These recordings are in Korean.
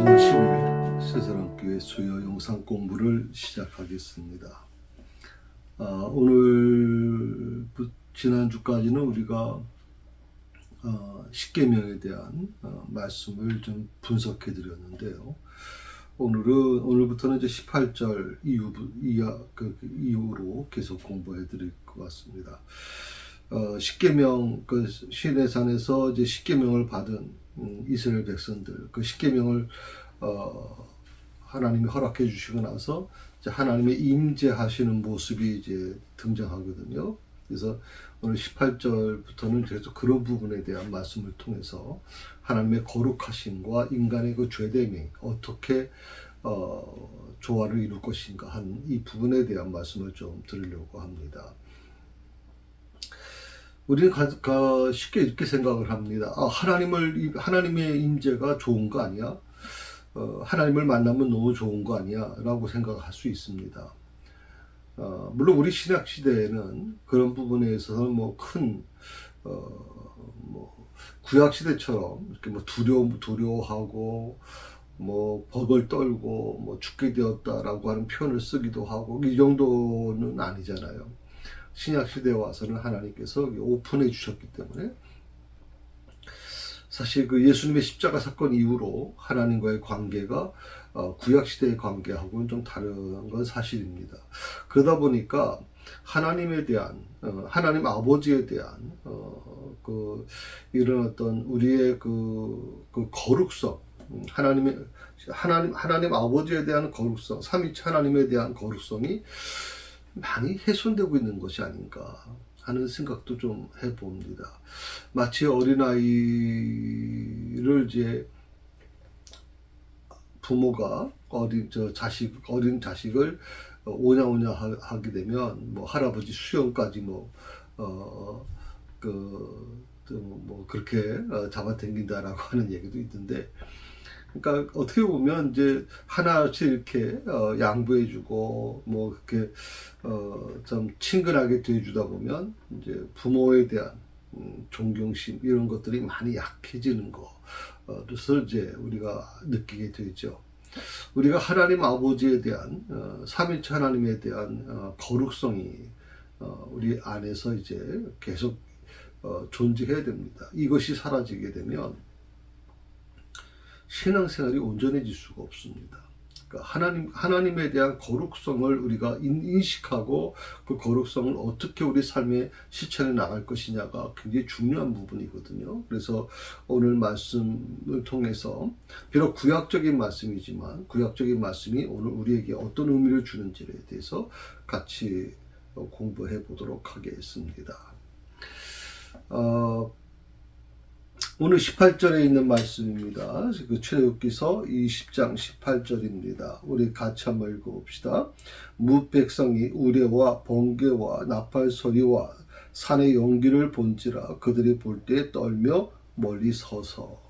3월 10일 새사랑교회 수요 영상 공부를 시작하겠습니다. 오늘 지난주까지는 우리가 십계명에 대한 말씀을 좀 분석해 드렸는데요. 오늘부터는 이제 18절 이후로 계속 공부해 드릴 것 같습니다. 십계명, 시내산에서 이제 십계명을 받은 이스라엘 백성들, 그 십계명을 하나님이 허락해 주시고 나서 이제 하나님의 임재하시는 모습이 이제 등장하거든요. 그래서 오늘 18절부터는 계속 그런 부분에 대한 말씀을 통해서 하나님의 거룩하심과 인간의 그 죄됨이 어떻게 조화를 이룰 것인가 한 이 부분에 대한 말씀을 좀 드리려고 합니다. 우리는 쉽게 이렇게 생각을 합니다. 하나님의 임재가 좋은 거 아니야? 하나님을 만나면 너무 좋은 거 아니야? 라고 생각할 수 있습니다. 물론 우리 신약 시대에는 그런 부분에 있어서는 구약 시대처럼 이렇게 두려워하고 벌벌 떨고 죽게 되었다라고 하는 표현을 쓰기도 하고 이 정도는 아니잖아요. 신약 시대에 와서는 하나님께서 오픈해 주셨기 때문에 사실 그 예수님의 십자가 사건 이후로 하나님과의 관계가 구약 시대의 관계하고는 좀 다른 건 사실입니다. 그러다 보니까 하나님에 대한 하나님 아버지에 대한 이런 어떤 우리의 그 거룩성, 하나님 아버지에 대한 거룩성, 삼위체 하나님에 대한 거룩성이 많이 훼손되고 있는 것이 아닌가 하는 생각도 좀 해봅니다. 마치 어린아이를 이제 부모가 어린 자식을 오냐오냐 하게 되면 할아버지 수영까지 그렇게 잡아당긴다라고 하는 얘기도 있던데, 그러니까 어떻게 보면 이제 하나씩 이렇게 양보해주고 이렇게 좀 친근하게 대해주다 보면 이제 부모에 대한 존경심 이런 것들이 많이 약해지는 것을 이제 우리가 느끼게 되죠. 우리가 하나님 아버지에 대한 삼위체 하나님에 대한 거룩성이 우리 안에서 이제 계속 존재해야 됩니다. 이것이 사라지게 되면 신앙생활이 온전해질 수가 없습니다. 그러니까 하나님에 대한 거룩성을 우리가 인식하고 그 거룩성을 어떻게 우리 삶에 실천해 나갈 것이냐가 굉장히 중요한 부분이거든요. 그래서 오늘 말씀을 통해서 비록 구약적인 말씀이지만 구약적인 말씀이 오늘 우리에게 어떤 의미를 주는지에 대해서 같이 공부해 보도록 하겠습니다. 오늘 18절에 있는 말씀입니다. 그 출애굽기서 20장 18절입니다. 우리 같이 한번 읽어봅시다. 뭇 백성이 우레와 번개와 나팔 소리와 산의 연기를 본지라 그들이 볼 때 떨며 멀리 서서.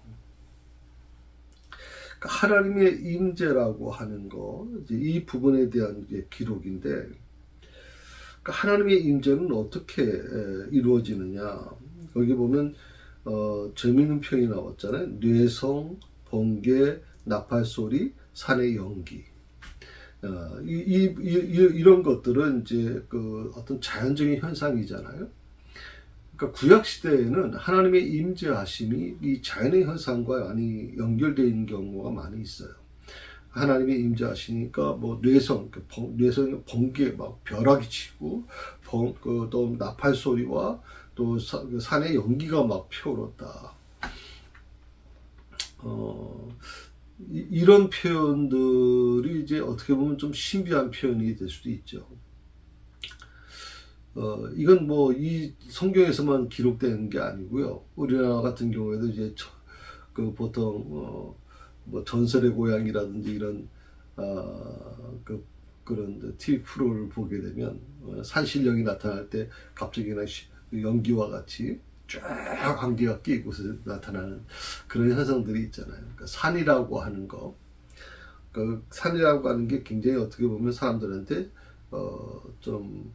그러니까 하나님의 임재라고 하는 거, 이 부분에 대한 기록인데, 그러니까 하나님의 임재는 어떻게 이루어지느냐? 여기 보면 재미있는 표현이 나왔잖아요. 뇌성, 번개, 나팔소리, 산의 연기. 이런 것들은 이제 어떤 자연적인 현상이잖아요. 그러니까 구약 시대에는 하나님의 임재하심이 이 자연의 현상과 많이 연결되어 있는 경우가 많이 있어요. 하나님의 임재하시니까 뇌성이 번개 벼락이 치고 또 나팔 소리와 또 산의 연기가 피어오르다. 이런 표현들이 이제 어떻게 보면 좀 신비한 표현이 될 수도 있죠. 이건 이 성경에서만 기록된 게 아니고요. 우리나라 같은 경우에도 이제 보통 전설의 고향이라든지 이런 그런 TV 프로를 보게 되면 산신령이 나타날 때 갑자기 그냥 연기와 같이 쫙 안개가 끼고서 나타나는 그런 현상들이 있잖아요. 그러니까 산이라고 하는 거, 산이라고 하는 게 굉장히 어떻게 보면 사람들한테 좀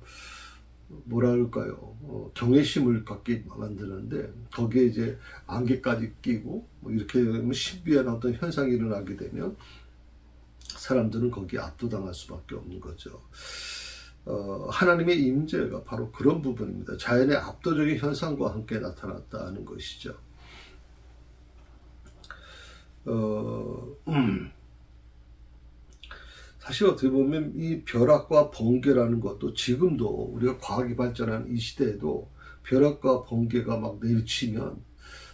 뭐랄까요, 경외심을 갖게 만드는데, 거기에 이제 안개까지 끼고 뭐 이렇게 신비한 어떤 현상이 일어나게 되면 사람들은 거기에 압도당할 수밖에 없는 거죠. 하나님의 임재가 바로 그런 부분입니다. 자연의 압도적인 현상과 함께 나타났다는 것이죠. 사실 어떻게 보면 이 벼락과 번개라는 것도 지금도 우리가 과학이 발전한 이 시대에도 벼락과 번개가 막 내리치면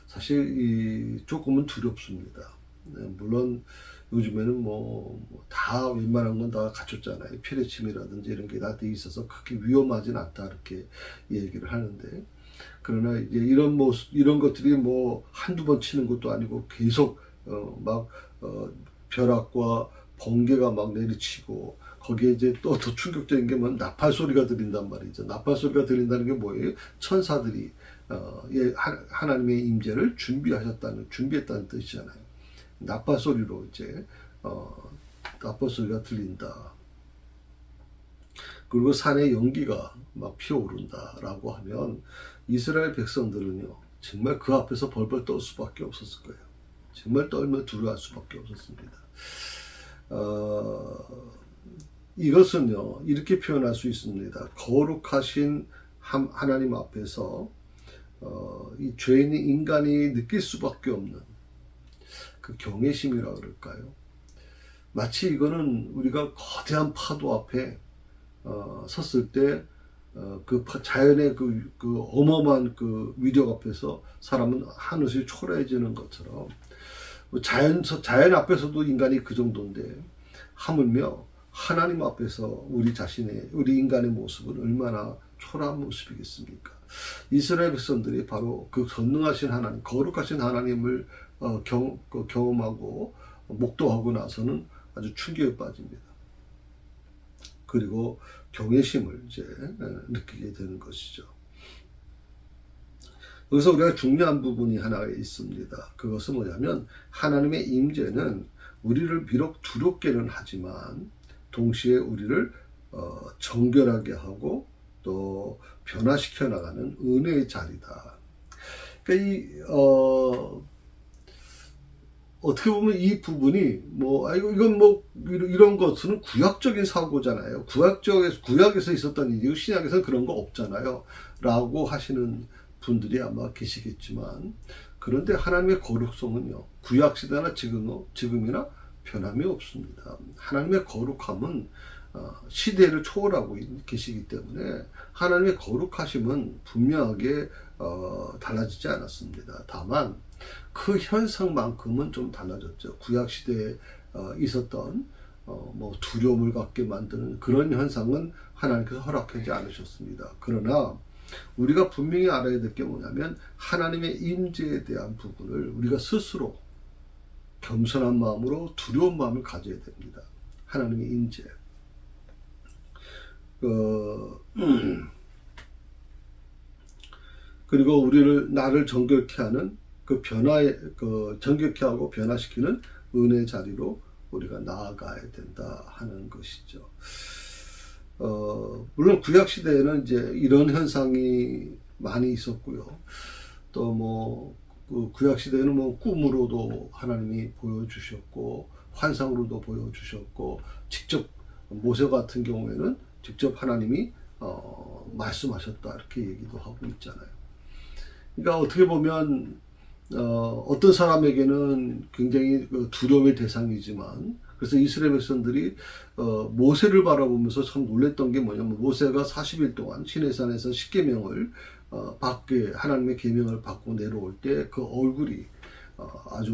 사실 조금은 두렵습니다. 네, 물론 요즘에는 다 웬만한 건 다 갖췄잖아요. 피뢰침이라든지 이런 게 다 돼 있어서 그렇게 위험하진 않다 이렇게 얘기를 하는데, 그러나 이제 이런 것들이 한두 번 치는 것도 아니고 계속 벼락과 번개가 막 내리치고, 거기에 이제 또 더 충격적인 게 나팔 소리가 들린단 말이죠. 나팔 소리가 들린다는 게 뭐예요? 천사들이 하나님의 임재를 준비했다는 뜻이잖아요. 나팔 소리로 이제 나팔 소리가 들린다. 그리고 산에 연기가 막 피어오른다라고 하면 이스라엘 백성들은요, 정말 그 앞에서 벌벌 떨 수밖에 없었을 거예요. 정말 떨며 두려워할 수밖에 없었습니다. 이것은요, 이렇게 표현할 수 있습니다. 거룩하신 하나님 앞에서 이 죄인인 인간이 느낄 수밖에 없는 그 경외심이라 그럴까요? 마치 이거는 우리가 거대한 파도 앞에 섰을 때 그 자연의 그 어마어마한 그 위력 앞에서 사람은 한없이 초라해지는 것처럼, 자연 앞에서도 인간이 그 정도인데 하물며 하나님 앞에서 우리 인간의 모습은 얼마나 초라한 모습이겠습니까? 이스라엘 백성들이 바로 그 전능하신 하나님, 거룩하신 하나님을 경험하고 목도하고 나서는 아주 충격에 빠집니다. 그리고 경외심을 이제 느끼게 되는 것이죠. 여기서 우리가 중요한 부분이 하나 있습니다. 그것은 뭐냐면, 하나님의 임재는 우리를 비록 두렵게는 하지만 동시에 우리를 정결하게 하고 또 변화시켜 나가는 은혜의 자리다. 그러니까 어떻게 보면 이 부분이 이런 것은 구약적인 사고잖아요. 구약에서 있었던 일이고 신약에서는 그런 거 없잖아요. 라고 하시는 분들이 아마 계시겠지만, 그런데 하나님의 거룩성은요, 구약 시대나 지금이나 변함이 없습니다. 하나님의 거룩함은 시대를 초월하고 계시기 때문에 하나님의 거룩하심은 분명하게 달라지지 않았습니다. 다만 그 현상만큼은 좀 달라졌죠. 구약 시대에 있었던 두려움을 갖게 만드는 그런 현상은 하나님께서 허락하지 않으셨습니다. 그러나 우리가 분명히 알아야 될 게 뭐냐면, 하나님의 임재에 대한 부분을 우리가 스스로 겸손한 마음으로 두려운 마음을 가져야 됩니다. 하나님의 임재. 그리고 나를 정결케 하는 정결케 하고 변화시키는 은혜의 자리로 우리가 나아가야 된다 하는 것이죠. 물론 구약 시대에는 이제 이런 현상이 많이 있었고요. 또 그 구약 시대에는 꿈으로도 하나님이 보여주셨고, 환상으로도 보여주셨고, 직접 모세 같은 경우에는 직접 하나님이 말씀하셨다 이렇게 얘기도 하고 있잖아요. 그러니까 어떻게 보면 어떤 사람에게는 굉장히 두려움의 대상이지만, 그래서 이스라엘 백성들이 모세를 바라보면서 참 놀랬던 게 뭐냐면, 모세가 40일 동안 시내산에서 십계명을 받게, 하나님의 계명을 받고 내려올 때 그 얼굴이 아주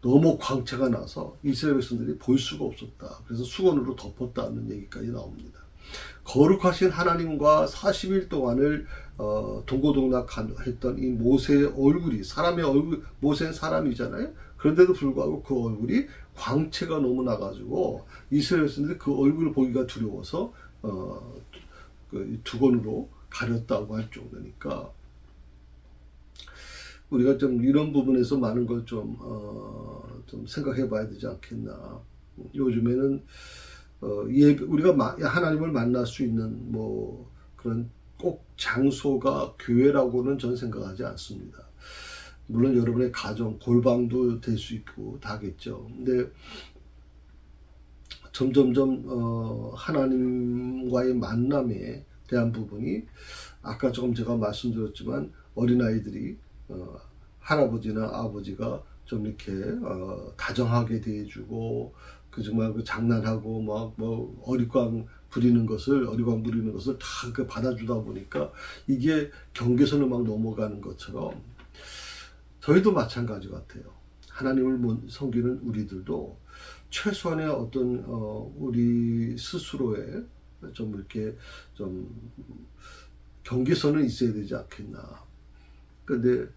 너무 광채가 나서 이스라엘 백성들이 볼 수가 없었다. 그래서 수건으로 덮었다는 얘기까지 나옵니다. 거룩하신 하나님과 40일 동안을 동고동락했던 이 모세의 얼굴이, 모세는 사람이잖아요. 그런데도 불구하고 그 얼굴이 광채가 너무 나가지고 이스라엘 백성들이 그 얼굴을 보기가 두려워서 그 두건으로 가렸다고 할 정도니까, 우리가 좀 이런 부분에서 많은 걸 좀 생각해 봐야 되지 않겠나. 요즘에는 우리가 하나님을 만날 수 있는 그런 꼭 장소가 교회라고는 저는 생각하지 않습니다. 물론 여러분의 가정, 골방도 될 수 있고 다겠죠. 근데 점점점 하나님과의 만남에 대한 부분이 아까 조금 제가 말씀드렸지만 어린아이들이 할아버지나 아버지가 좀 이렇게 다정하게 대해주고 그 정말 그 장난하고 막 뭐 어리광 부리는 것을 다 그 받아주다 보니까 이게 경계선을 막 넘어가는 것처럼 저희도 마찬가지 같아요. 하나님을 섬기는 우리들도 최소한의 어떤 우리 스스로의 좀 이렇게 좀 경계선은 있어야 되지 않겠나. 근데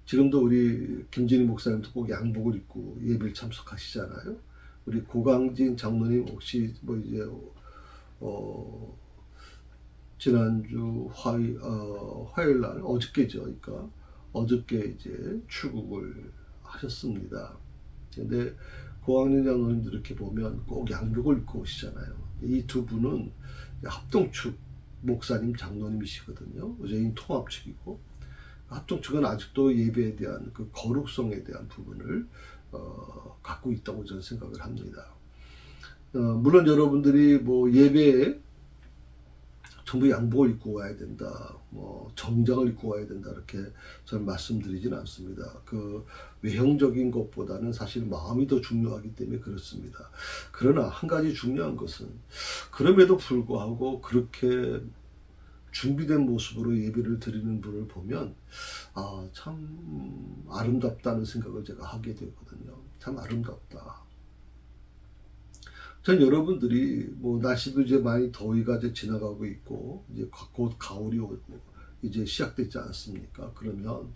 지금도 우리 김진희 목사님도 꼭 양복을 입고 예배를 참석하시잖아요. 우리 고강진 장로님 혹시 뭐 이제 지난주 화요일 날 어저께죠. 그러니까 어저께 이제 출국을 하셨습니다. 근데 고강진 장로님도 이렇게 보면 꼭 양복을 입고 오시잖아요. 이 두 분은 합동축 목사님 장로님이시거든요. 저희는 통합 측이고 합동 측은 아직도 예배에 대한 그 거룩성에 대한 부분을 갖고 있다고 저는 생각을 합니다. 물론 여러분들이 뭐 예배에 전부 양복을 입고 와야 된다, 뭐 정장을 입고 와야 된다 이렇게 저는 말씀드리지는 않습니다. 그 외형적인 것보다는 사실 마음이 더 중요하기 때문에 그렇습니다. 그러나 한 가지 중요한 것은 그럼에도 불구하고 그렇게 준비된 모습으로 예배를 드리는 분을 보면 참 아름답다는 생각을 제가 하게 되거든요. 참 아름답다. 전 여러분들이 뭐 날씨도 이제 많이 더위가 이제 지나가고 있고 이제 곧 가을이 이제 시작되지 않습니까? 그러면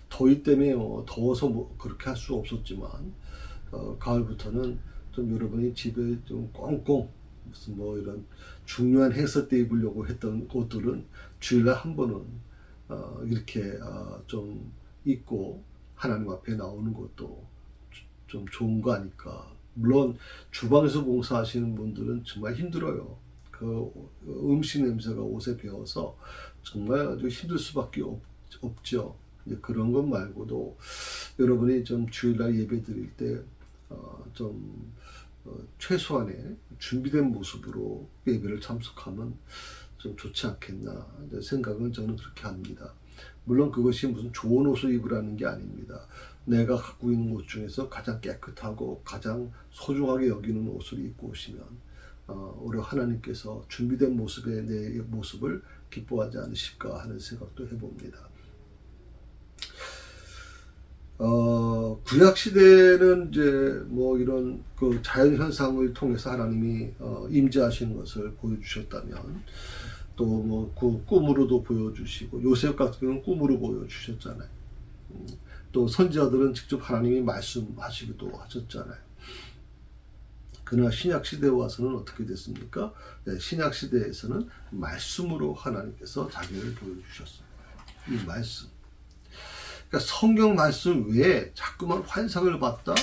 더위 때문에 더워서 뭐 그렇게 할 수 없었지만 가을부터는 좀 여러분이 집에 좀 꽁꽁 무슨 뭐 이런 중요한 행사 때 입으려고 했던 옷들은 주일날 한 번은 이렇게 좀 입고 하나님 앞에 나오는 것도 좀 좋은 거 아닐까. 물론 주방에서 봉사하시는 분들은 정말 힘들어요. 그 음식 냄새가 옷에 배어서 정말 아주 힘들 수밖에 없죠. 이제 그런 것 말고도 여러분이 좀 주일날 예배 드릴 때 좀 최소한의 준비된 모습으로 예배를 참석하면 좀 좋지 않겠나 생각은 저는 그렇게 합니다. 물론 그것이 무슨 좋은 옷을 입으라는 게 아닙니다. 내가 갖고 있는 옷 중에서 가장 깨끗하고 가장 소중하게 여기는 옷을 입고 오시면 우리 하나님께서 준비된 모습의 내 모습을 기뻐하지 않으실까 하는 생각도 해봅니다. 구약 시대는 이제 뭐 이런 그 자연 현상을 통해서 하나님이 임재하시는 것을 보여주셨다면 또 뭐 그 꿈으로도 보여주시고 요셉 같은 경우는 꿈으로 보여주셨잖아요. 또 선지자들은 직접 하나님이 말씀하시기도 하셨잖아요. 그러나 신약 시대에 와서는 어떻게 됐습니까? 네, 신약 시대에서는 말씀으로 하나님께서 자기를 보여주셨습니다. 이 말씀. 그러니까 성경 말씀 외에 자꾸만 환상을 봤다,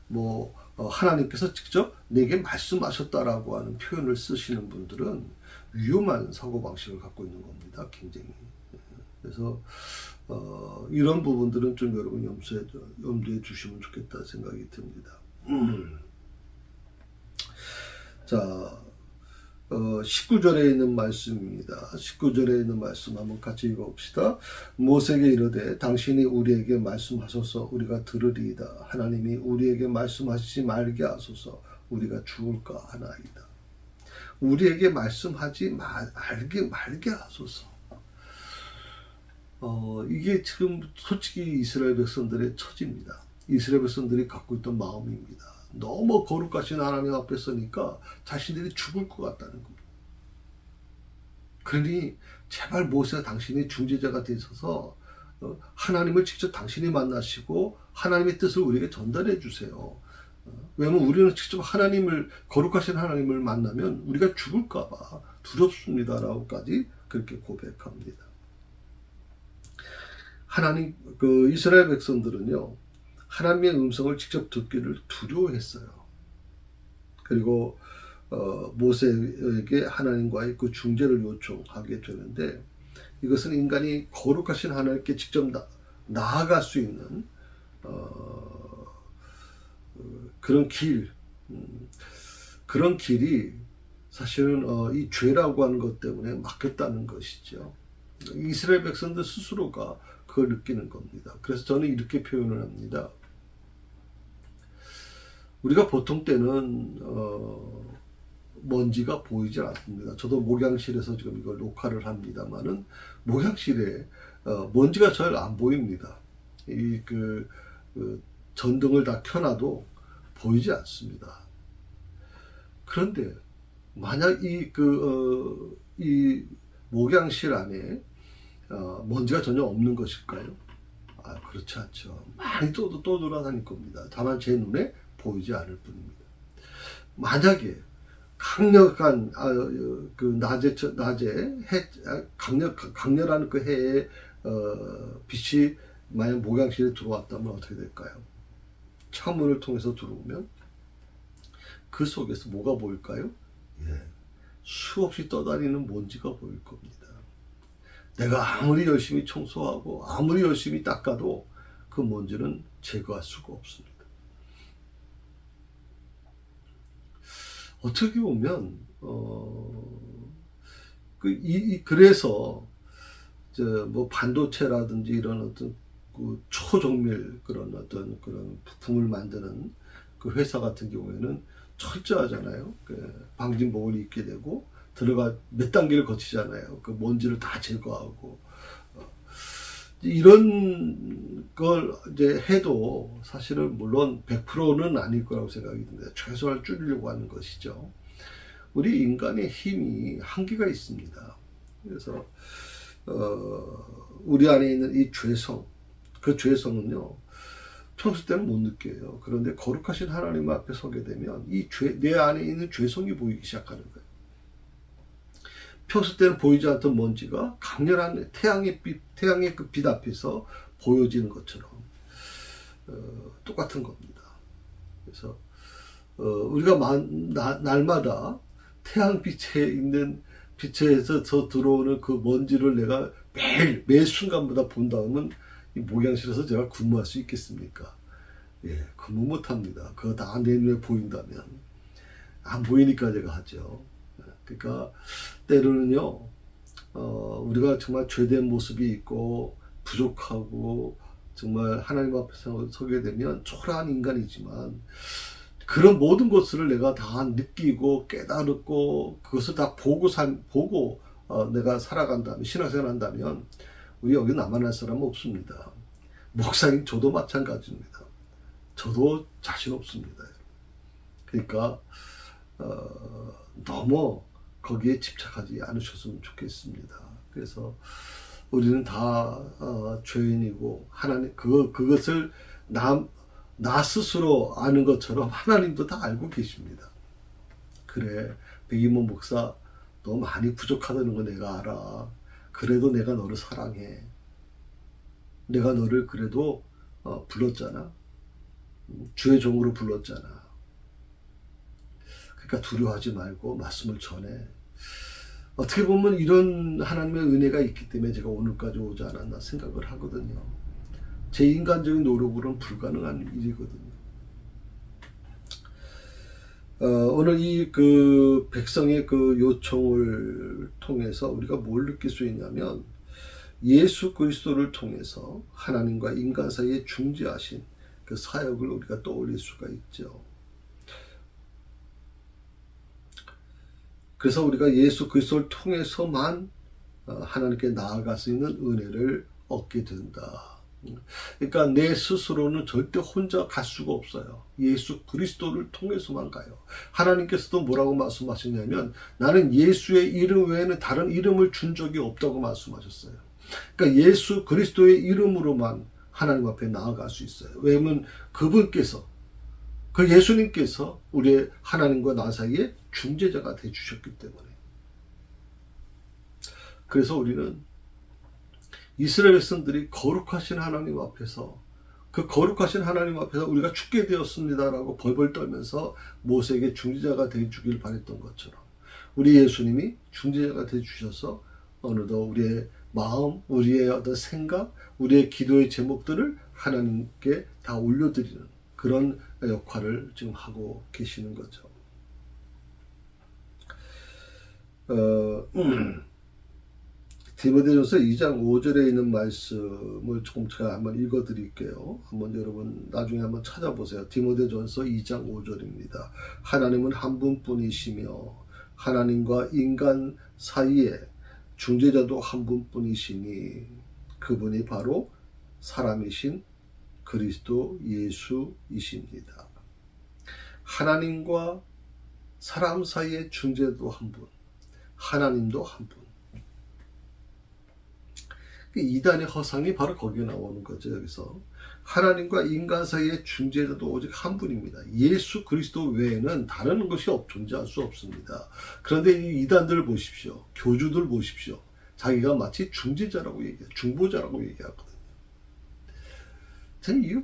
뭐 하나님께서 직접 내게 말씀하셨다라고 하는 표현을 쓰시는 분들은 위험한 사고방식을 갖고 있는 겁니다. 굉장히. 그래서 이런 부분들은 좀 여러분 염두에 주시면 좋겠다 생각이 듭니다. 자, 19절에 있는 말씀입니다. 19절에 있는 말씀 한번 같이 읽어봅시다. 모세에게 이르되 당신이 우리에게 말씀하소서 우리가 들으리이다. 하나님이 우리에게 말씀하시지 말게 하소서 우리가 죽을까 하나이다. 우리에게 말씀하지 말게 하소서. 이게 지금 솔직히 이스라엘 백성들의 처지입니다. 이스라엘 백성들이 갖고 있던 마음입니다. 너무 거룩하신 하나님 앞에 서니까 자신들이 죽을 것 같다는 겁니다. 그러니 제발 모세가 당신이 중재자가 되셔서 하나님을 직접 당신이 만나시고 하나님의 뜻을 우리에게 전달해 주세요. 왜냐하면 우리는 직접 하나님을 거룩하신 하나님을 만나면 우리가 죽을까 봐 두렵습니다라고까지 그렇게 고백합니다. 하나님 그 이스라엘 백성들은요. 하나님의 음성을 직접 듣기를 두려워했어요. 그리고 모세에게 하나님과의 그 중재를 요청하게 되는데, 이것은 인간이 거룩하신 하나님께 직접 나아갈 수 있는 그런 그런 길이 사실은 이 죄라고 하는 것 때문에 막혔다는 것이죠. 이스라엘 백성들 스스로가 그걸 느끼는 겁니다. 그래서 저는 이렇게 표현을 합니다. 우리가 보통 때는 먼지가 보이지 않습니다. 저도 목양실에서 지금 이걸 녹화를 합니다만은 목양실에 먼지가 잘 안 보입니다. 그 전등을 다 켜놔도 보이지 않습니다. 그런데 만약 이 목양실 안에 먼지가 전혀 없는 것일까요? 그렇지 않죠. 많이 또 돌아다닐 겁니다. 다만 제 눈에 보이지 않을 뿐입니다. 만약에 강력한 그 낮에 강렬한 그 해의 빛이 만약 목양실에 들어왔다면 어떻게 될까요? 창문을 통해서 들어오면 그 속에서 뭐가 보일까요? 수없이 떠다니는 먼지가 보일 겁니다. 내가 아무리 열심히 청소하고 아무리 열심히 닦아도 그 먼지는 제거할 수가 없습니다. 어떻게 보면 그래서 뭐 반도체라든지 이런 어떤 그 초정밀 그런 어떤 그런 부품을 만드는 그 회사 같은 경우에는 철저하잖아요. 방진복을 입게 되고 들어가 몇 단계를 거치잖아요. 그 먼지를 다 제거하고 이런 걸 이제 해도 사실은 물론 100%는 아닐 거라고 생각이 듭니다. 최소한 줄이려고 하는 것이죠. 우리 인간의 힘이 한계가 있습니다. 그래서 우리 안에 있는 이 죄성, 그 죄성은요 평소 때는 못 느껴요. 그런데 거룩하신 하나님 앞에 서게 되면 내 안에 있는 죄성이 보이기 시작하는 거예요. 평소 때는 보이지 않던 먼지가 강렬한 태양의 그 빛 앞에서 보여지는 것처럼 똑같은 겁니다. 그래서 우리가 날마다 태양빛에 있는 빛에서 들어오는 그 먼지를 내가 매 순간마다 본다면 이 목양실에서 제가 근무할 수 있겠습니까? 근무 못합니다. 그거 다 내 눈에 보인다면. 안 보이니까 제가 하죠. 그러니까 때로는요 우리가 정말 죄된 모습이 있고 부족하고 정말 하나님 앞에서 서게 되면 초라한 인간이지만 그런 모든 것을 내가 다 느끼고 깨달았고 그것을 다 보고 내가 살아간다면 신앙생활 한다면 우리 여기 나만 할 사람은 없습니다. 목사님 저도 마찬가지입니다. 저도 자신 없습니다. 그러니까 너무 거기에 집착하지 않으셨으면 좋겠습니다. 그래서 우리는 다 죄인이고 하나님 그것을 나 스스로 아는 것처럼 하나님도 다 알고 계십니다. 그래 백이모 목사 너 많이 부족하다는 거 내가 알아. 그래도 내가 너를 사랑해. 내가 너를 그래도 불렀잖아. 주의 종으로 불렀잖아. 그러니까 두려워하지 말고 말씀을 전해. 어떻게 보면 이런 하나님의 은혜가 있기 때문에 제가 오늘까지 오지 않았나 생각을 하거든요. 제 인간적인 노력으로는 불가능한 일이거든요. 오늘 이 그 백성의 그 요청을 통해서 우리가 뭘 느낄 수 있냐면 예수 그리스도를 통해서 하나님과 인간 사이에 중재하신 그 사역을 우리가 떠올릴 수가 있죠. 그래서 우리가 예수 그리스도를 통해서만 하나님께 나아갈 수 있는 은혜를 얻게 된다. 그러니까 내 스스로는 절대 혼자 갈 수가 없어요. 예수 그리스도를 통해서만 가요. 하나님께서도 뭐라고 말씀하셨냐면 나는 예수의 이름 외에는 다른 이름을 준 적이 없다고 말씀하셨어요. 그러니까 예수 그리스도의 이름으로만 하나님 앞에 나아갈 수 있어요. 왜냐하면 그분께서 그 예수님께서 우리의 하나님과 나 사이에 중재자가 되어주셨기 때문에. 그래서 우리는 이스라엘 백성들이 거룩하신 하나님 앞에서 그 거룩하신 하나님 앞에서 우리가 죽게 되었습니다라고 벌벌 떨면서 모세에게 중지자가 되어 주길 바랬던 것처럼 우리 예수님이 중지자가 되어 주셔서 어느덧 우리의 마음, 우리의 어떤 생각, 우리의 기도의 제목들을 하나님께 다 올려드리는 그런 역할을 지금 하고 계시는 거죠. 디모데전서 2장 5절에 있는 말씀을 조금 제가 한번 읽어드릴게요. 한번 여러분 나중에 한번 찾아보세요. 디모데전서 2장 5절입니다. 하나님은 한 분뿐이시며 하나님과 인간 사이에 중재자도 한 분뿐이시니 그분이 바로 사람이신 그리스도 예수이십니다. 하나님과 사람 사이의 중재도 한 분, 하나님도 한 분. 이단의 허상이 바로 거기에 나오는 거죠. 여기서 하나님과 인간 사이의 중재자도 오직 한 분입니다. 예수 그리스도 외에는 다른 것이 존재할 수 없습니다. 그런데 이 이단들을 보십시오. 교주들 보십시오. 자기가 마치 중재자라고 얘기해요. 중보자라고 얘기하거든요. 이거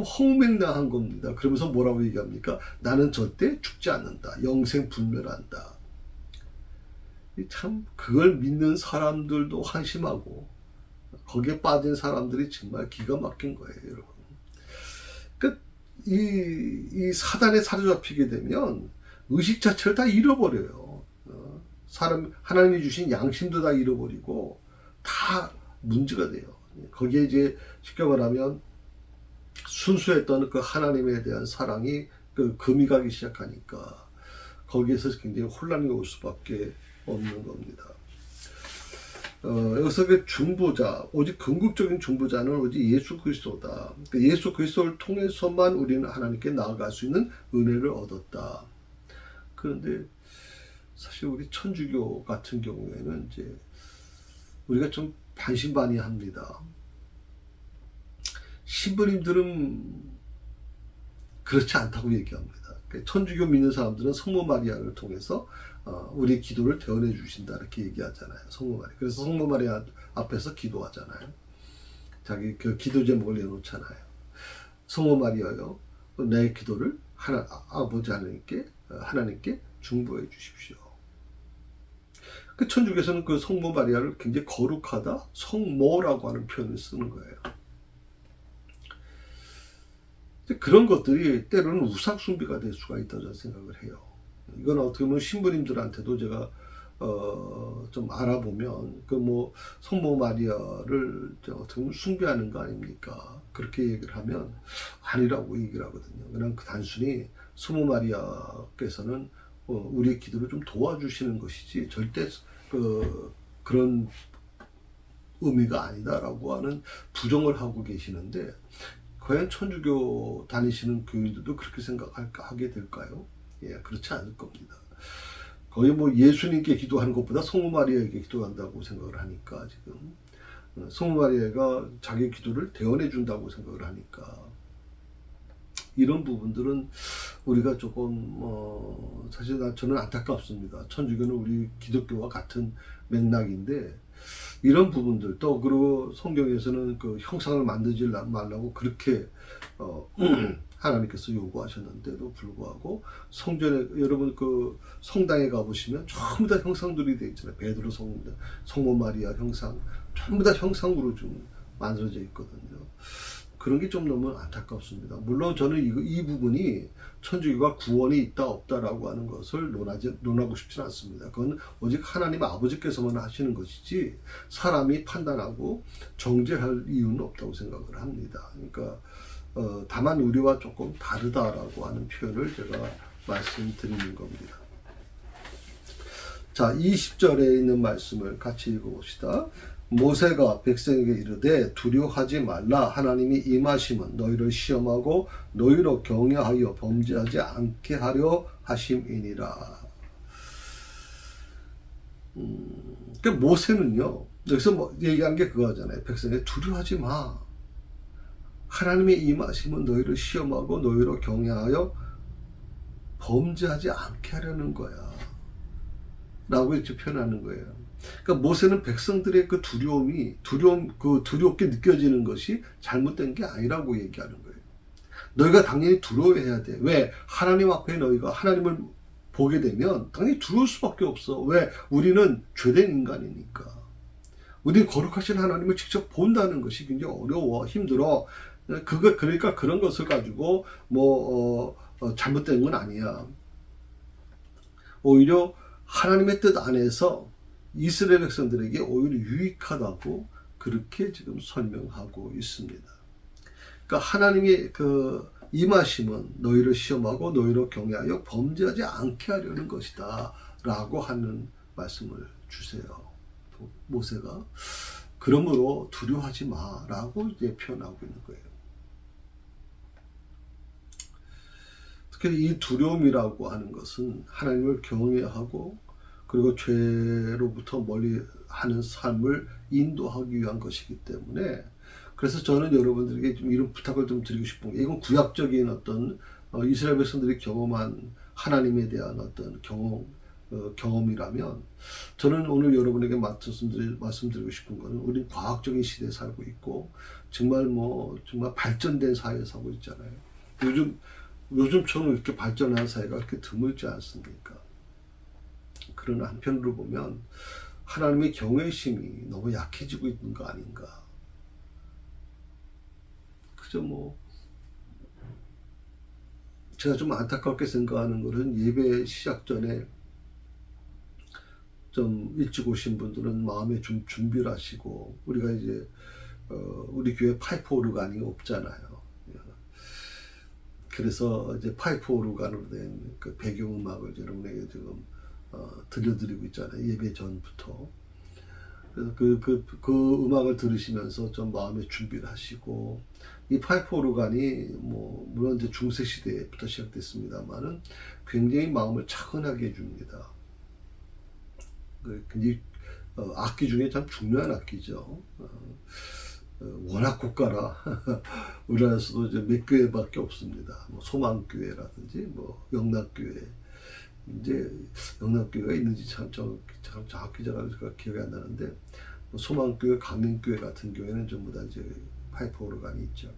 허무맹랑한 겁니다. 그러면서 뭐라고 얘기합니까? 나는 절대 죽지 않는다. 영생 불멸한다. 참 그걸 믿는 사람들도 한심하고 거기에 빠진 사람들이 정말 기가 막힌 거예요, 여러분. 그러니까 이 사단에 사로잡히게 되면 의식 자체를 다 잃어버려요. 하나님이 주신 양심도 다 잃어버리고 다 문제가 돼요. 거기에 이제 쉽게 말하면 순수했던 그 하나님에 대한 사랑이 그 금이 가기 시작하니까 거기에서 굉장히 혼란이 올 수밖에 없는 겁니다. 여기서 그 중보자, 오직 궁극적인 중보자는 오직 예수 그리스도다. 예수 그리스도를 통해서만 우리는 하나님께 나아갈 수 있는 은혜를 얻었다. 그런데 사실 우리 천주교 같은 경우에는 이제 우리가 좀 반신반의합니다. 신부님들은 그렇지 않다고 얘기합니다. 천주교 믿는 사람들은 성모 마리아를 통해서 우리 기도를 대언해 주신다 이렇게 얘기하잖아요. 성모 마리아. 그래서 성모 마리아 앞에서 기도하잖아요. 자기 그 기도 제목을 내놓잖아요. 성모 마리아요, 내 기도를 아버지 하나님께 중보해 주십시오. 그 천주교에서는 그 성모 마리아를 굉장히 거룩하다, 성모라고 하는 표현을 쓰는 거예요. 그런 것들이 때로는 우상숭배가 될 수가 있다고 저는 생각을 해요. 이건 어떻게 보면 신부님들한테도 제가 좀 알아보면 그 뭐 성모 마리아를 어떻게 보면 숭배하는 거 아닙니까? 그렇게 얘기를 하면 아니라고 얘기를 하거든요. 그냥 단순히 성모 마리아께서는 우리의 기도를 좀 도와주시는 것이지 절대 그런 의미가 아니다라고 하는 부정을 하고 계시는데, 과연 천주교 다니시는 교인들도 그렇게 생각하게 될까요? 예, 그렇지 않을 겁니다. 거의 뭐 예수님께 기도하는 것보다 성모 마리아에게 기도한다고 생각을 하니까, 지금 성모 마리아가 자기 기도를 대언해 준다고 생각을 하니까, 이런 부분들은 우리가 조금 사실 저는 안타깝습니다. 천주교는 우리 기독교와 같은 맥락인데 이런 부분들, 또 그리고 성경에서는 그 형상을 만들지 말라고 그렇게 하나님께서 요구하셨는데도 불구하고 성전에, 여러분 그 성당에 가보시면 전부 다 형상들이 되어 있잖아요. 베드로 성모 마리아 형상, 전부 다 형상으로 좀 만들어져 있거든요. 그런 게 좀 너무 안타깝습니다. 물론 저는 이 부분이 천주교가 구원이 있다 없다라고 하는 것을 논하고 싶지는 않습니다. 그건 오직 하나님 아버지께서만 하시는 것이지 사람이 판단하고 정죄할 이유는 없다고 생각을 합니다. 그러니까 다만 우리와 조금 다르다라고 하는 표현을 제가 말씀드리는 겁니다. 자, 20절에 있는 말씀을 같이 읽어봅시다. 모세가 백성에게 이르되 두려워하지 말라. 하나님이 임하심은 너희를 시험하고 너희로 경외하여 범죄하지 않게 하려 하심이니라. 그러니까 모세는요, 여기서 뭐 얘기한 게 그거잖아요. 백성에게 두려워하지 마. 하나님의 임하심은 너희를 시험하고 너희로 경외하여 범죄하지 않게 하려는 거야 라고 이렇게 표현하는 거예요. 그러니까 모세는 백성들의 그 두렵게 느껴지는 것이 잘못된 게 아니라고 얘기하는 거예요. 너희가 당연히 두려워해야 돼. 왜? 하나님 앞에 너희가 하나님을 보게 되면 당연히 두려울 수밖에 없어. 왜? 우리는 죄된 인간이니까. 우리는 거룩하신 하나님을 직접 본다는 것이 굉장히 어려워, 힘들어. 그러니까 그런 것을 가지고 잘못된 건 아니야. 오히려 하나님의 뜻 안에서 이스라엘 백성들에게 오히려 유익하다고 그렇게 지금 설명하고 있습니다. 그러니까 하나님의 그 임하심은 너희를 시험하고 너희를 경외하여 범죄하지 않게 하려는 것이다 라고 하는 말씀을 주세요. 모세가 그러므로 두려워하지 마라고 이제 표현하고 있는 거예요. 특히 이 두려움이라고 하는 것은 하나님을 경외하고 그리고 죄로부터 멀리 하는 삶을 인도하기 위한 것이기 때문에, 그래서 저는 여러분들에게 좀 이런 부탁을 좀 드리고 싶은 게, 이건 구약적인 어떤 이스라엘 백성들이 경험한 하나님에 대한 어떤 경험이라면, 저는 오늘 여러분에게 말씀드리고 싶은 것은, 우리는 과학적인 시대에 살고 있고 정말 발전된 사회에 살고 있잖아요. 요즘처럼 이렇게 발전한 사회가 그렇게 드물지 않습니까? 그러나 한편으로 보면 하나님의 경외심이 너무 약해지고 있는 거 아닌가. 그저 제가 좀 안타깝게 생각하는 것은, 예배 시작 전에 좀 일찍 오신 분들은 마음에 좀 준비를 하시고, 우리가 이제 우리 교회 파이프 오르간이 없잖아요. 그래서 이제 파이프 오르간으로 된 그 배경음악을 여러분에게 지금 들려드리고 있잖아요. 예배 전부터. 그래서 그 음악을 들으시면서 좀 마음의 준비를 하시고, 이 파이프 오르간이 물론 이제 중세 시대부터 시작됐습니다만은 굉장히 마음을 차분하게 해줍니다. 굉장히 악기 중에 참 중요한 악기죠. 워낙 고가라. 우리나라에서도 이제 몇 교회밖에 없습니다. 소망교회라든지 영락교회. 이제 영락교회가 있는지 참 정확히 제가 기억이 안 나는데, 소망교회, 강림교회 같은 교회는 전부 다 이제 파이프 오르간이 있죠.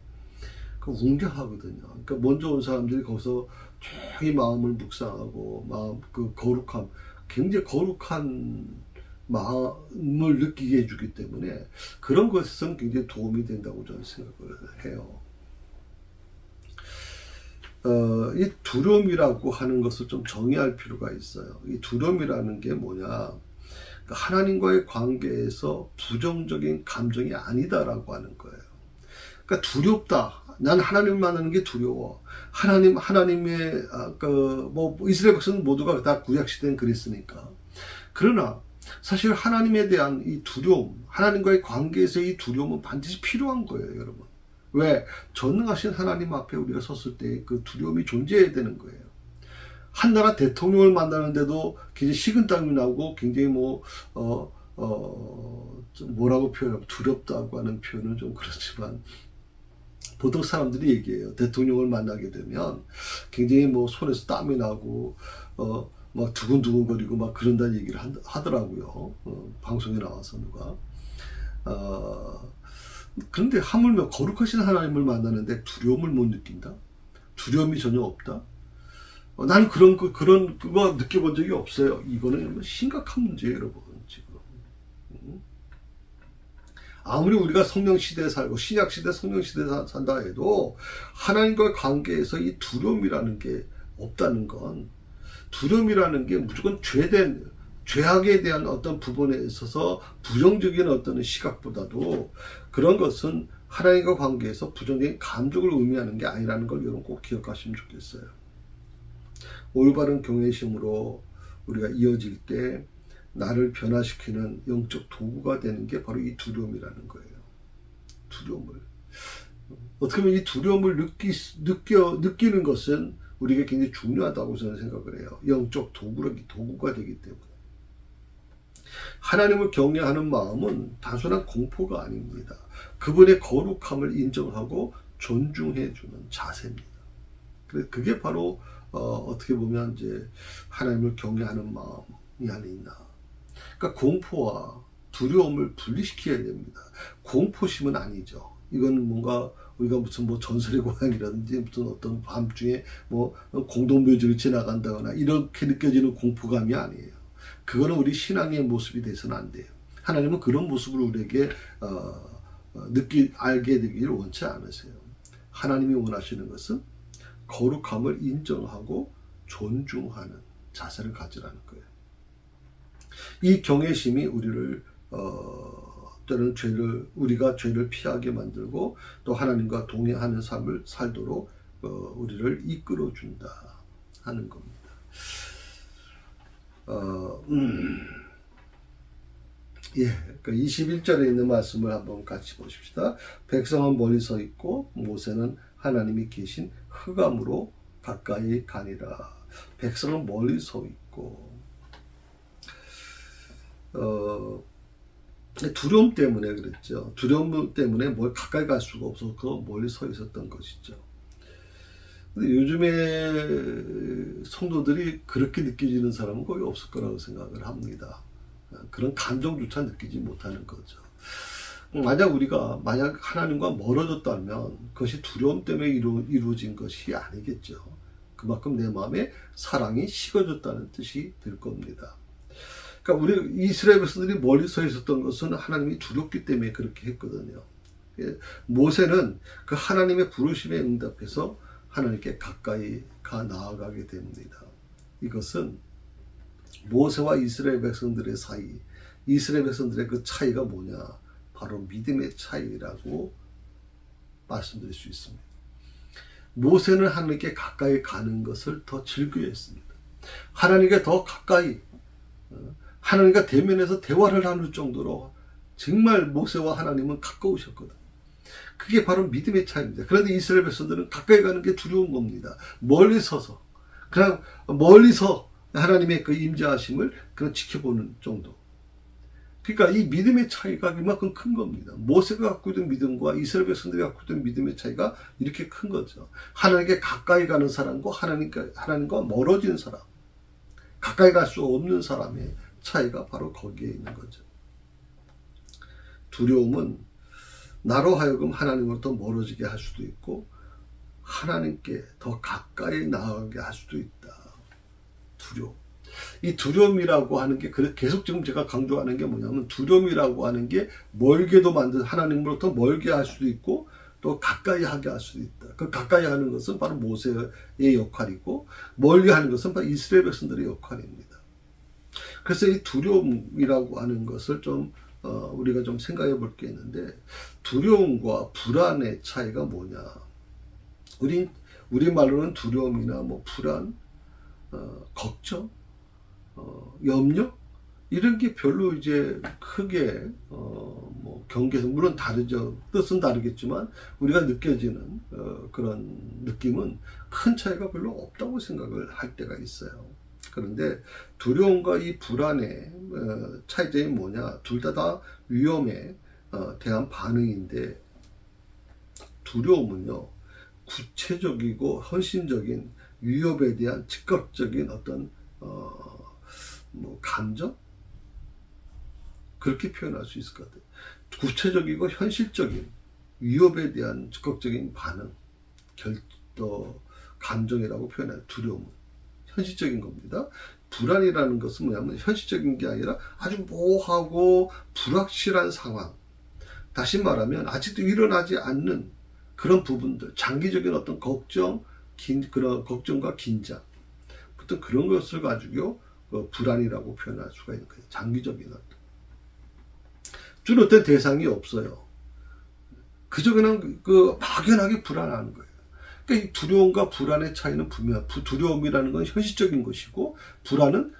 그 웅장하거든요. 그러니까 먼저 온 사람들이 거기서 조용히 마음을 묵상하고 그 거룩함, 굉장히 거룩한 마음을 느끼게 해주기 때문에 그런 것은 굉장히 도움이 된다고 저는 생각을 해요. 이 두려움이라고 하는 것을 좀 정의할 필요가 있어요. 이 두려움이라는 게 뭐냐? 그러니까 하나님과의 관계에서 부정적인 감정이 아니다라고 하는 거예요. 그러니까 두렵다. 난 하나님을 만나는 게 두려워. 하나님의 이스라엘 백성은 모두가 다 구약 시대는 그랬으니까. 그러나 사실 하나님에 대한 이 두려움, 하나님과의 관계에서 이 두려움은 반드시 필요한 거예요, 여러분. 왜? 전능하신 하나님 앞에 우리가 섰을 때 그 두려움이 존재해야 되는 거예요. 한 나라 대통령을 만나는데도 굉장히 식은땀이 나고 굉장히 뭐라고 표현하면 두렵다고 하는 표현은 좀 그렇지만, 보통 사람들이 얘기해요. 대통령을 만나게 되면 굉장히 손에서 땀이 나고 막 두근두근거리고 막 그런다는 얘기를 하더라고요. 방송에 나와서 누가. 그런데 하물며 거룩하신 하나님을 만나는데 두려움을 못 느낀다? 두려움이 전혀 없다? 나는 그거 느껴본 적이 없어요. 이거는 심각한 문제예요, 여러분, 지금. 아무리 우리가 성령시대에 살고 신약시대 성령시대에 산다 해도 하나님과의 관계에서 이 두려움이라는 게 없다는 건, 두려움이라는 게 무조건 죄악에 대한 어떤 부분에 있어서 부정적인 어떤 시각보다도, 그런 것은 하나님과 관계에서 부정적인 감정을 의미하는 게 아니라는 걸 여러분 꼭 기억하시면 좋겠어요. 올바른 경외심으로 우리가 이어질 때 나를 변화시키는 영적 도구가 되는 게 바로 이 두려움이라는 거예요. 두려움을. 어떻게 보면 이 두려움을 느끼는 것은 우리에게 굉장히 중요하다고 저는 생각을 해요. 영적 도구가 되기 때문에. 하나님을 경외하는 마음은 단순한 공포가 아닙니다. 그분의 거룩함을 인정하고 존중해주는 자세입니다. 그게 바로 어떻게 보면 이제 하나님을 경외하는 마음이 안에 있나. 그러니까 공포와 두려움을 분리시켜야 됩니다. 공포심은 아니죠. 이건 뭔가 우리가 무슨 뭐 전설의 고향이라든지 무슨 어떤 밤중에 뭐 공동묘지를 지나간다거나 이렇게 느껴지는 공포감이 아니에요. 그거는 우리 신앙의 모습이 돼서는 안 돼요. 하나님은 그런 모습을 우리에게 알게 되기를 원치 않으세요. 하나님이 원하시는 것은 거룩함을 인정하고 존중하는 자세를 가지라는 거예요. 이 경외심이 우리를 때로는 우리가 죄를 피하게 만들고 또 하나님과 동행하는 삶을 살도록 우리를 이끌어 준다 하는 겁니다. 그러니까 21절에 있는 말씀을 한번 같이 보십시다. 백성은 멀리 서 있고 모세는 하나님이 계신 흑암으로 가까이 가니라. 백성은 멀리 서 있고 두려움 때문에 그랬죠. 두려움 때문에 가까이 갈 수가 없어서 멀리 서 있었던 것이죠. 근데 요즘에 성도들이 그렇게 느껴지는 사람은 거의 없을 거라고 생각을 합니다. 그런 감정조차 느끼지 못하는 거죠. 만약 하나님과 멀어졌다면 그것이 두려움 때문에 이루어진 것이 아니겠죠. 그만큼 내 마음에 사랑이 식어졌다는 뜻이 될 겁니다. 그러니까 우리 이스라엘 백성들이 멀리 서 있었던 것은 하나님이 두렵기 때문에 그렇게 했거든요. 모세는 그 하나님의 부르심에 응답해서 하나님께 가까이 나아가게 됩니다. 이것은 모세와 이스라엘 백성들의 사이, 이스라엘 백성들의 그 차이가 뭐냐? 바로 믿음의 차이라고 말씀드릴 수 있습니다. 모세는 하나님께 가까이 가는 것을 더 즐거워했습니다. 하나님께 더 가까이, 하나님과 대면에서 대화를 나눌 정도로 정말 모세와 하나님은 가까우셨거든요. 그게 바로 믿음의 차이입니다. 그런데 이스라엘 백성들은 가까이 가는 게 두려운 겁니다. 멀리 서서, 그냥 멀리서 하나님의 그 임재하심을 그냥 지켜보는 정도. 그러니까 이 믿음의 차이가 이만큼 큰 겁니다. 모세가 갖고 있던 믿음과 이스라엘 백성들이 갖고 있던 믿음의 차이가 이렇게 큰 거죠. 하나님께 가까이 가는 사람과 하나님과 멀어진 사람, 가까이 갈 수 없는 사람의 차이가 바로 거기에 있는 거죠. 두려움은 나로 하여금 하나님으로부터 멀어지게 할 수도 있고 하나님께 더 가까이 나아가게 할 수도 있다. 두려움. 이 두려움이라고 하는 게 계속 지금 제가 강조하는 게 뭐냐면 두려움이라고 하는 게 멀게도 하나님으로부터 멀게 할 수도 있고 또 가까이 하게 할 수도 있다. 그 가까이 하는 것은 바로 모세의 역할이고 멀리 하는 것은 바로 이스라엘 백성들의 역할입니다. 그래서 이 두려움이라고 하는 것을 좀 우리가 좀 생각해 볼 게 있는데 두려움과 불안의 차이가 뭐냐? 우리 말로는 두려움이나 뭐 불안, 걱정, 염려 이런 게 별로 이제 크게 뭐 경계에서 물론 다르죠. 뜻은 다르겠지만 우리가 느껴지는 그런 느낌은 큰 차이가 별로 없다고 생각을 할 때가 있어요. 그런데 두려움과 이 불안의 차이점이 뭐냐? 둘 다 위험에 대한 반응인데 두려움은요 구체적이고 헌신적인 위협에 대한 즉각적인 어떤 뭐 감정 그렇게 표현할 수 있을 것 같아요. 구체적이고 현실적인 위협에 대한 즉각적인 반응, 감정이라고 표현해요. 두려움은 현실적인 겁니다. 불안이라는 것은 뭐냐면 현실적인 게 아니라 아주 모호하고 불확실한 상황. 다시 말하면 아직도 일어나지 않는 그런 부분들, 장기적인 어떤 그런 걱정과 긴장, 보통 그런 것을 가지고 불안이라고 표현할 수가 있는 거예요. 장기적인 어떤. 주는 어떤 대상이 없어요. 그저 그냥 막연하게 불안한 거예요. 그러니까 이 두려움과 불안의 차이는 두려움이라는 건 현실적인 것이고 불안은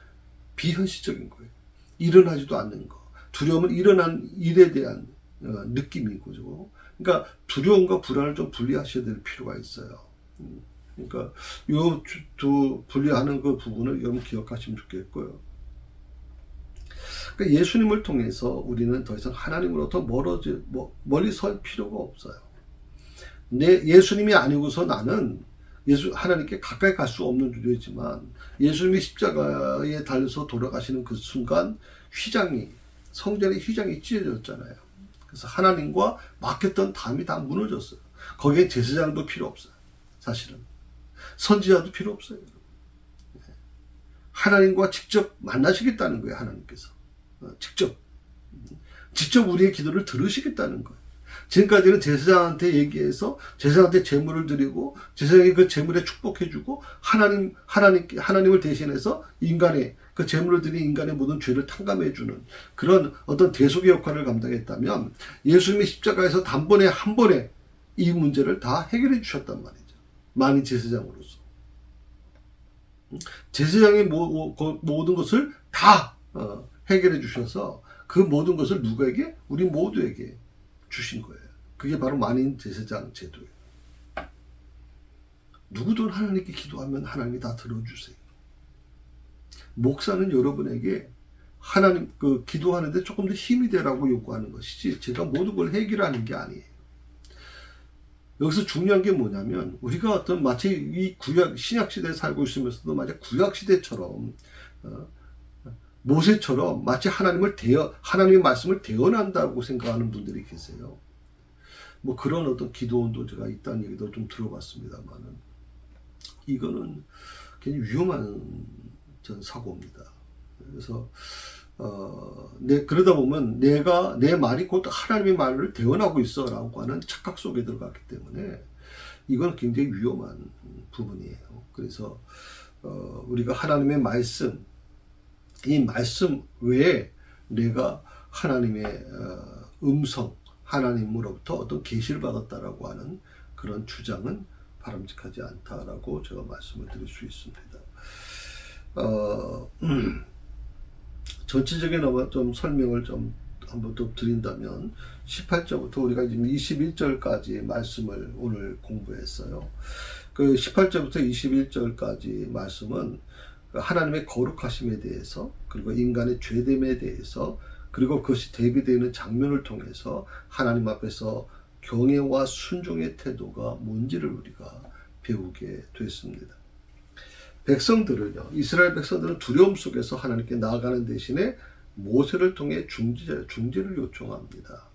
비현실적인 거예요. 일어나지도 않는 거. 두려움은 일어난 일에 대한 느낌이고, 그러니까 두려움과 불안을 좀 분리하셔야 될 필요가 있어요. 그러니까 이 두 분리하는 그 부분을 여러분 기억하시면 좋겠고요. 그러니까 예수님을 통해서 우리는 더 이상 하나님으로부터 멀리 설 필요가 없어요. 예수님이 아니고서 나는 하나님께 가까이 갈 수 없는 존재지만 예수님이 십자가에 달려서 돌아가시는 그 순간 성전의 휘장이 찢어졌잖아요. 그래서 하나님과 막혔던 담이 다 무너졌어요. 거기에 제사장도 필요 없어요. 사실은 선지자도 필요 없어요. 하나님과 직접 만나시겠다는 거예요. 하나님께서 직접 우리의 기도를 들으시겠다는 거예요. 지금까지는 제사장한테 얘기해서 제사장한테 제물을 드리고 제사장이 그 제물에 축복해주고 하나님을 대신해서 인간의 그 제물을 드린 인간의 모든 죄를 탕감해주는 그런 어떤 대속의 역할을 감당했다면 예수님이 십자가에서 단번에 한 번에 이 문제를 다 해결해 주셨단 말이죠. 만인 제사장으로서. 제사장의 모든 것을 다 해결해 주셔서 그 모든 것을 누구에게? 우리 모두에게 주신 거예요. 그게 바로 만인 제사장 제도예요. 누구든 하나님께 기도하면 하나님이 다 들어주세요. 목사는 여러분에게 하나님 기도하는데 조금 더 힘이 되라고 요구하는 것이지 제가 모든 걸 해결하는 게 아니에요. 여기서 중요한 게 뭐냐면 우리가 마치 이 신약 시대에 살고 있으면서도 마치 구약 시대처럼 모세처럼 마치 하나님의 말씀을 대언한다고 생각하는 분들이 계세요. 뭐 그런 어떤 기도원도 제가 있다는 얘기도 좀 들어봤습니다만은 이거는 굉장히 위험한 사고입니다. 그래서 그러다 보면 내 말이 곧 하나님의 말을 대언하고 있어라고 하는 착각 속에 들어갔기 때문에 이건 굉장히 위험한 부분이에요. 그래서 우리가 하나님의 말씀, 이 말씀 외에 내가 하나님의 음성, 하나님으로부터 어떤 계시를 받았다라고 하는 그런 주장은 바람직하지 않다라고 제가 말씀을 드릴 수 있습니다. 전체적인 좀 설명을 좀 한번 더 드린다면 18절부터 우리가 지금 21절까지 말씀을 오늘 공부했어요. 그 18절부터 21절까지 말씀은 하나님의 거룩하심에 대해서 그리고 인간의 죄됨에 대해서 그리고 그것이 대비되는 장면을 통해서 하나님 앞에서 경외와 순종의 태도가 뭔지를 우리가 배우게 됐습니다. 이스라엘 백성들은 두려움 속에서 하나님께 나아가는 대신에 모세를 통해 중재를 요청합니다.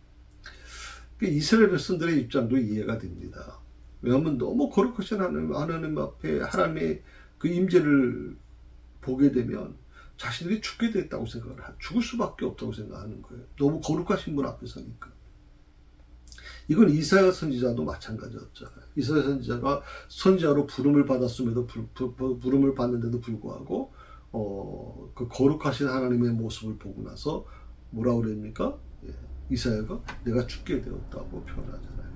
이스라엘 백성들의 입장도 이해가 됩니다. 왜냐하면 너무 거룩하신 하나님 앞에 하나님의 그 임재를 보게 되면 자신들이 죽게 됐다고 죽을 수밖에 없다고 생각하는 거예요. 너무 거룩하신 분 앞에 서니까. 이건 이사야 선지자도 마찬가지였잖아요. 이사야 선지자가 선지자로 부름을 받았음에도 부름을 받는데도 불구하고 그 거룩하신 하나님의 모습을 보고 나서 뭐라고 그럽니까? 이사야가 내가 죽게 되었다고 표현하잖아요.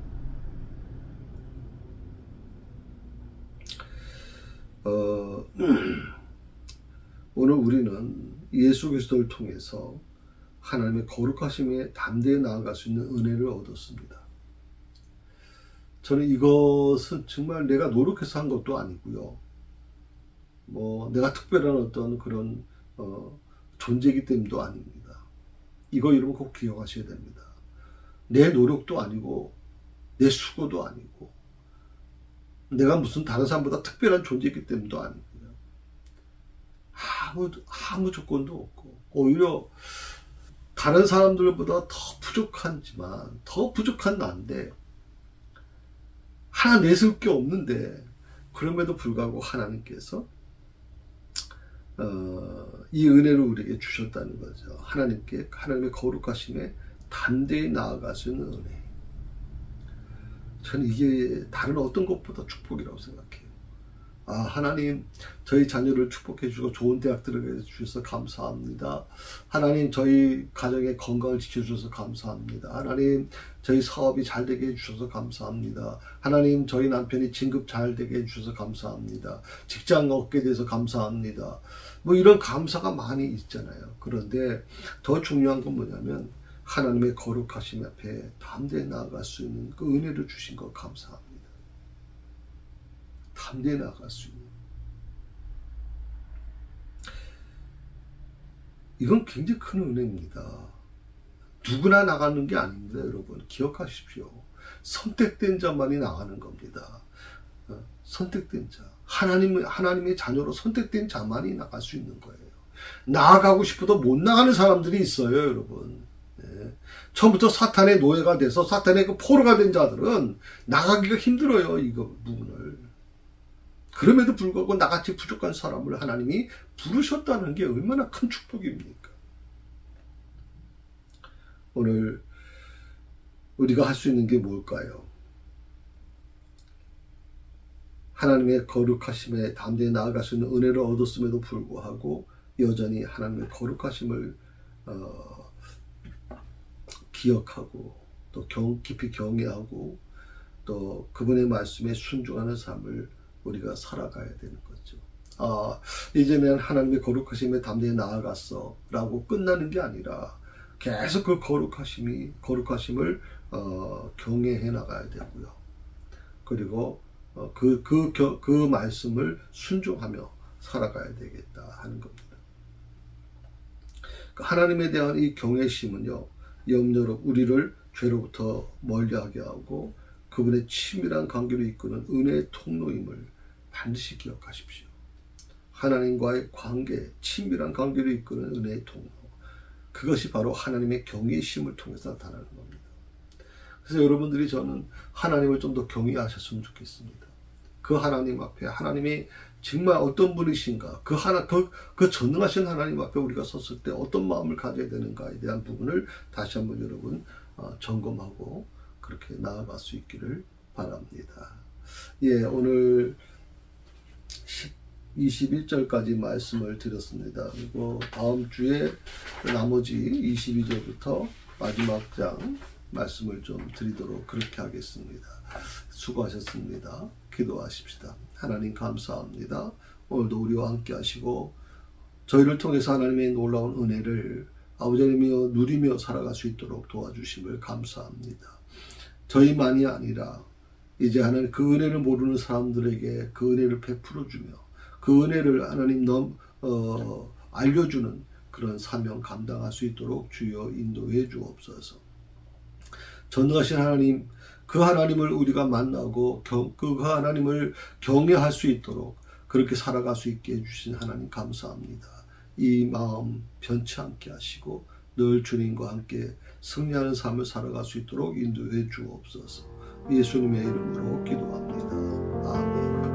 오늘 우리는 예수 그리스도를 통해서 하나님의 거룩하심에 담대히 나아갈 수 있는 은혜를 얻었습니다. 저는 이것은 정말 내가 노력해서 한 것도 아니고요. 뭐 내가 특별한 어떤 그런 존재이기 때문도 아닙니다. 이거 여러분 꼭 기억하셔야 됩니다. 내 노력도 아니고 내 수고도 아니고 내가 무슨 다른 사람보다 특별한 존재이기 때문도 아니고요. 아무 조건도 없고 오히려 다른 사람들보다 더 부족한 나인데 하나 내세울 게 없는데 그럼에도 불구하고 하나님께서 이 은혜를 우리에게 주셨다는 거죠. 하나님의 거룩하심에 담대히 나아갈 수 있는 은혜. 저는 이게 다른 어떤 것보다 축복이라고 생각해요. 하나님 저희 자녀를 축복해 주고 좋은 대학 들어가게 주셔서 감사합니다. 하나님 저희 가정의 건강을 지켜주셔서 감사합니다. 하나님 저희 사업이 잘 되게 해주셔서 감사합니다. 하나님 저희 남편이 진급 잘 되게 해주셔서 감사합니다. 직장 얻게 돼서 감사합니다. 뭐 이런 감사가 많이 있잖아요. 그런데 더 중요한 건 뭐냐면 하나님의 거룩하심 앞에 담대히 나아갈 수 있는 그 은혜를 주신 것 감사합니다. 담대히 나아갈 수 있는. 이건 굉장히 큰 은혜입니다. 누구나 나가는 게 아닙니다. 여러분 기억하십시오. 선택된 자만이 나가는 겁니다. 선택된 자, 하나님의 자녀로 선택된 자만이 나갈 수 있는 거예요. 나아가고 싶어도 못 나가는 사람들이 있어요, 여러분. 예. 처음부터 사탄의 노예가 돼서 사탄의 그 포로가 된 자들은 나가기가 힘들어요, 이거 부분을. 그럼에도 불구하고 나같이 부족한 사람을 하나님이 부르셨다는 게 얼마나 큰 축복입니까? 오늘 우리가 할 수 있는 게 뭘까요? 하나님의 거룩하심에 담대히 나아갈 수 있는 은혜를 얻었음에도 불구하고 여전히 하나님의 거룩하심을 기억하고 또 깊이 경외하고 또 그분의 말씀에 순종하는 삶을 우리가 살아가야 되는 거죠. 이제는 하나님의 거룩하심에 담대히 나아갔어 라고 끝나는 게 아니라 계속 그 거룩하심을 경외해 나가야 되고요. 그리고 그 말씀을 순종하며 살아가야 되겠다 하는 겁니다. 하나님에 대한 이 경외심은요, 염려로 우리를 죄로부터 멀리하게 하고 그분의 친밀한 관계로 이끄는 은혜의 통로임을 반드시 기억하십시오. 하나님과의 관계, 친밀한 관계로 이끄는 은혜의 통로, 그것이 바로 하나님의 경외심을 통해서 나타나는 겁니다. 그래서 여러분들이 저는 하나님을 좀 더 경외하셨으면 좋겠습니다. 그 하나님 앞에 하나님이 정말 어떤 분이신가, 그 전능하신 하나님 앞에 우리가 섰을 때 어떤 마음을 가져야 되는가에 대한 부분을 다시 한번 여러분 점검하고 그렇게 나아갈 수 있기를 바랍니다. 예, 오늘 21절까지 말씀을 드렸습니다. 그리고 다음 주에 나머지 22절부터 마지막 장 말씀을 좀 드리도록 그렇게 하겠습니다. 수고하셨습니다. 기도하십시다. 하나님 감사합니다. 오늘도 우리와 함께 하시고 저희를 통해서 하나님의 놀라운 은혜를 아버지 하나님이여 누리며 살아갈 수 있도록 도와주심을 감사합니다. 저희만이 아니라 이제 하나님 그 은혜를 모르는 사람들에게 그 은혜를 베풀어 주며 그 은혜를 하나님 알려주는 그런 사명 감당할 수 있도록 주여 인도해 주옵소서. 전능하신 하나님, 그 하나님을 우리가 만나고 그 하나님을 경외할 수 있도록 그렇게 살아갈 수 있게 해주신 하나님 감사합니다. 이 마음 변치 않게 하시고 늘 주님과 함께 승리하는 삶을 살아갈 수 있도록 인도해 주옵소서. 예수님의 이름으로 기도합니다. 아멘.